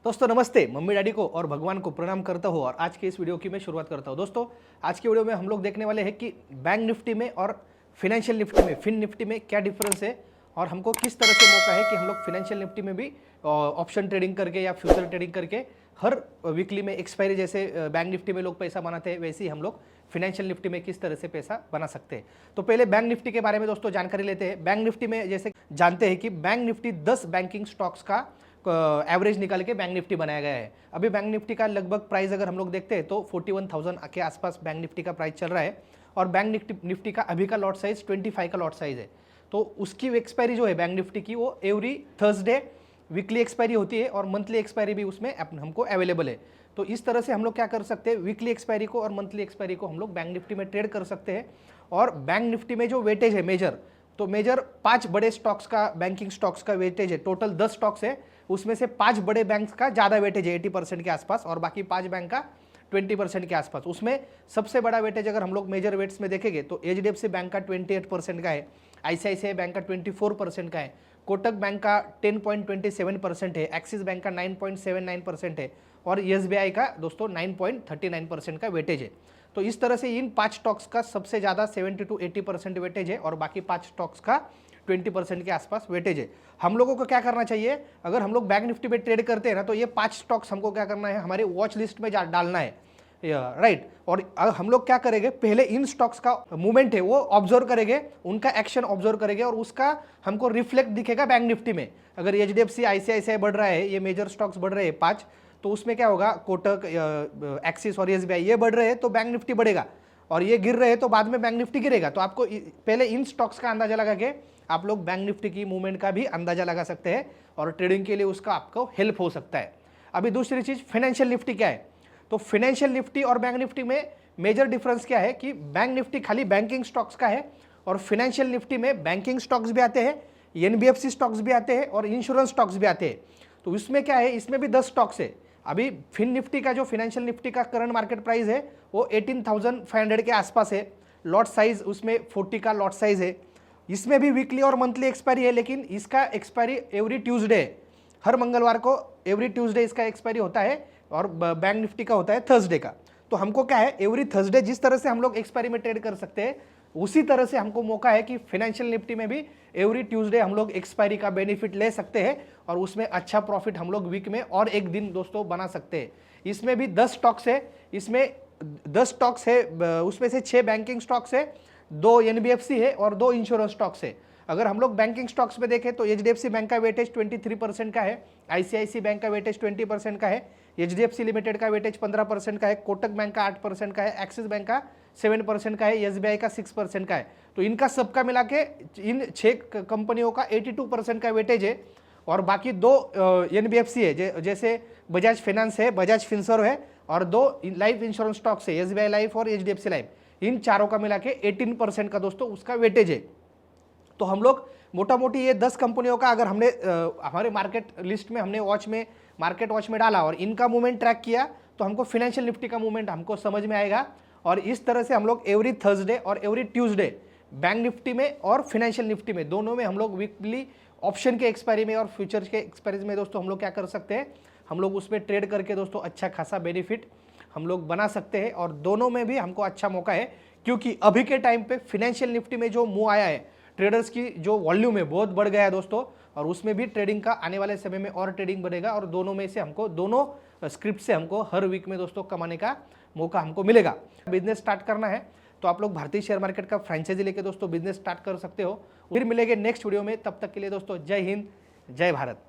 दोस्तों नमस्ते, mummy daddy को और भगवान को प्रणाम करता हूँ और आज के इस वीडियो की मैं शुरुआत करता हूँ। दोस्तों आज की वीडियो में हम लोग देखने वाले हैं कि बैंक निफ्टी में और फिनेंशियल निफ्टी में, फिन निफ्टी में क्या डिफरेंस है और हमको किस तरह से मौका है कि हम लोग फिनेंशियल निफ्टी में भी ऑप्शन ट्रेडिंग करके या फ्यूचर ट्रेडिंग करके हर वीकली में एक्सपायरी, जैसे बैंक निफ्टी में लोग पैसा बनाते हैं वैसे ही हम लोग फिनेंशियल निफ्टी में किस तरह से पैसा बना सकते हैं। तो पहले बैंक निफ्टी के बारे में दोस्तों जानकारी लेते हैं। बैंक निफ्टी में जैसे जानते हैं कि बैंक निफ्टी 10 बैंकिंग स्टॉक्स का एवरेज निकाल के बैंक निफ्टी बनाया गया है। अभी बैंक निफ्टी का लगभग प्राइस अगर हम लोग देखते हैं तो 41,000 के आसपास बैंक निफ्टी का प्राइस चल रहा है और बैंक निफ्टी का अभी का लॉट साइज 25 का लॉट साइज है। तो उसकी एक्सपायरी जो है बैंक निफ्टी की वो एवरी थर्सडे वीकली एक्सपायरी होती है और मंथली एक्सपायरी भी उसमें हमको अवेलेबल है। तो इस तरह से हम लोग क्या कर सकते हैं, वीकली एक्सपायरी को और मंथली एक्सपायरी को हम लोग बैंक निफ्टी में ट्रेड कर सकते हैं। और बैंक निफ्टी में जो वेटेज है मेजर, तो मेजर 5 बड़े स्टॉक्स का, बैंकिंग स्टॉक्स का वेटेज है। टोटल 10 स्टॉक्स है, उसमें से 5 बड़े बैंक्स का ज़्यादा वेटेज है 80% के आसपास और बाकी 5 बैंक का 20% के आसपास। उसमें सबसे बड़ा वेटेज अगर हम लोग मेजर वेट्स में देखेंगे तो एचडीएफसी बैंक का 28% का है, आईसीआईसीआई बैंक का 24% का है, कोटक बैंक का 10.27% है, एक्सिस बैंक का 9.79% है और एसबीआई का दोस्तों 9.39% का वेटेज है। तो इस तरह से इन 5 स्टॉक्स का सबसे ज़्यादा 70 to 80% वेटेज है और बाकी 5 स्टॉक्स का 20% के आसपास वेटेज है। हम लोगों को क्या करना चाहिए, अगर हम लोग बैंक निफ्टी पे ट्रेड करते हैं ना, तो ये 5 स्टॉक्स हमको क्या करना है, हमारे वॉच लिस्ट में डालना है, राइट। और हम लोग क्या करेंगे, पहले इन स्टॉक्स का मूवमेंट है वो ऑब्जर्व करेंगे, उनका एक्शन ऑब्जर्व करेंगे और उसका हमको रिफ्लेक्ट दिखेगा बैंक निफ्टी में। अगर एचडीएफसी, आईसीआईसीआई बढ़ रहा है, ये मेजर स्टॉक्स बढ़ रहे हैं 5, तो उसमें क्या होगा, कोटक, एक्सिस और एसबीआई ये बढ़ रहे हैं तो बैंक निफ्टी बढ़ेगा और ये गिर रहे हैं तो बाद में बैंक निफ्टी गिरेगा। तो आपको पहले इन स्टॉक्स का अंदाजा लगा के आप लोग बैंक निफ्टी की मूवमेंट का भी अंदाजा लगा सकते हैं और ट्रेडिंग के लिए उसका आपको हेल्प हो सकता है। अभी दूसरी चीज फाइनेंशियल निफ्टी क्या है, तो फाइनेंशियल निफ्टी और बैंक निफ्टी में मेजर डिफरेंस क्या है कि बैंक निफ्टी खाली बैंकिंग स्टॉक्स का है और फाइनेंशियल निफ्टी में बैंकिंग स्टॉक्स भी आते हैं, एनबीएफसी स्टॉक्स भी आते हैं और इंश्योरेंस स्टॉक्स भी आते हैं। तो इसमें क्या है, इसमें भी 10 स्टॉक्स है। अभी फिन निफ्टी का जो फाइनेंशियल निफ्टी का करंट मार्केट प्राइस है वो 18,500 के आसपास है। लॉट साइज उसमें 40 का लॉट साइज है। इसमें भी वीकली और मंथली एक्सपायरी है, लेकिन इसका एक्सपायरी एवरी ट्यूसडे, हर मंगलवार को एवरी ट्यूसडे इसका एक्सपायरी होता है और बैंक निफ्टी का होता है थर्सडे का। तो हमको क्या है, एवरी थर्सडे जिस तरह से हम लोग एक्सपायरी में ट्रेड कर सकते हैं उसी तरह से हमको मौका है कि फाइनेंशियल निफ्टी में भी एवरी ट्यूसडे हम लोग एक्सपायरी का बेनिफिट ले सकते हैं और उसमें अच्छा प्रॉफिट हम लोग वीक में और एक दिन दोस्तों बना सकते हैं। इसमें भी 10 स्टॉक्स है, इसमें 10 स्टॉक्स है, उसमें से 6 बैंकिंग स्टॉक्स है, 2 एनबीएफसी है और 2 इंश्योरेंस स्टॉक्स है। अगर हम लोग बैंकिंग स्टॉक्स में देखें तो एचडीएफसी बैंक का वेटेज 23% का है, आईसीआईसी बैंक का वेटेज 20% का है, एचडीएफसी लिमिटेड का वेटेज 15% का है, कोटक बैंक का 8% का है, एक्सिस बैंक का 7% का है, एसबीआई का 6% का है। तो इनका सबका मिला के इन 6 कंपनियों का 82% का वेटेज है और बाकी 2 एनबीएफसी है, जैसे बजाज फाइनेंस है, बजाज फिनसर्व है और 2 लाइफ इंश्योरेंस स्टॉक्स है, एसबीआई लाइफ और एचडीएफसी लाइफ। इन चारों का मिला के 18% का दोस्तों उसका वेटेज है। तो हम लोग मोटा मोटी ये 10 कंपनियों का अगर हमने हमारे मार्केट लिस्ट में, हमने मार्केट वॉच में डाला और इनका मूवमेंट ट्रैक किया तो हमको फाइनेंशियल निफ्टी का मूवमेंट हमको समझ में आएगा। और इस तरह से हम लोग एवरी थर्सडे और एवरी ट्यूसडे बैंक निफ्टी में और फाइनेंशियल निफ्टी में दोनों में हम लोग वीकली ऑप्शन के एक्सपायरी में और फ्यूचर्स के एक्सपायरी में दोस्तों हम लोग क्या कर सकते हैं, हम लोग उसमें ट्रेड करके दोस्तों अच्छा खासा बेनिफिट हम लोग बना सकते हैं और दोनों में भी हमको अच्छा मौका है। क्योंकि अभी के टाइम पे फाइनेंशियल निफ्टी में जो मूव आया है, ट्रेडर्स की जो वॉल्यूम है बहुत बढ़ गया है दोस्तों और उसमें भी ट्रेडिंग का आने वाले समय में और ट्रेडिंग बढ़ेगा और दोनों में से हमको, दोनों स्क्रिप्ट से हमको हर वीक में दोस्तों कमाने का मौका हमको मिलेगा। बिजनेस स्टार्ट करना है तो आप लोग भारतीय शेयर मार्केट का फ्रेंचाइजी लेके दोस्तों बिजनेस स्टार्ट कर सकते हो। फिर मिलेंगे नेक्स्ट वीडियो में, तब तक के लिए दोस्तों जय हिंद, जय भारत।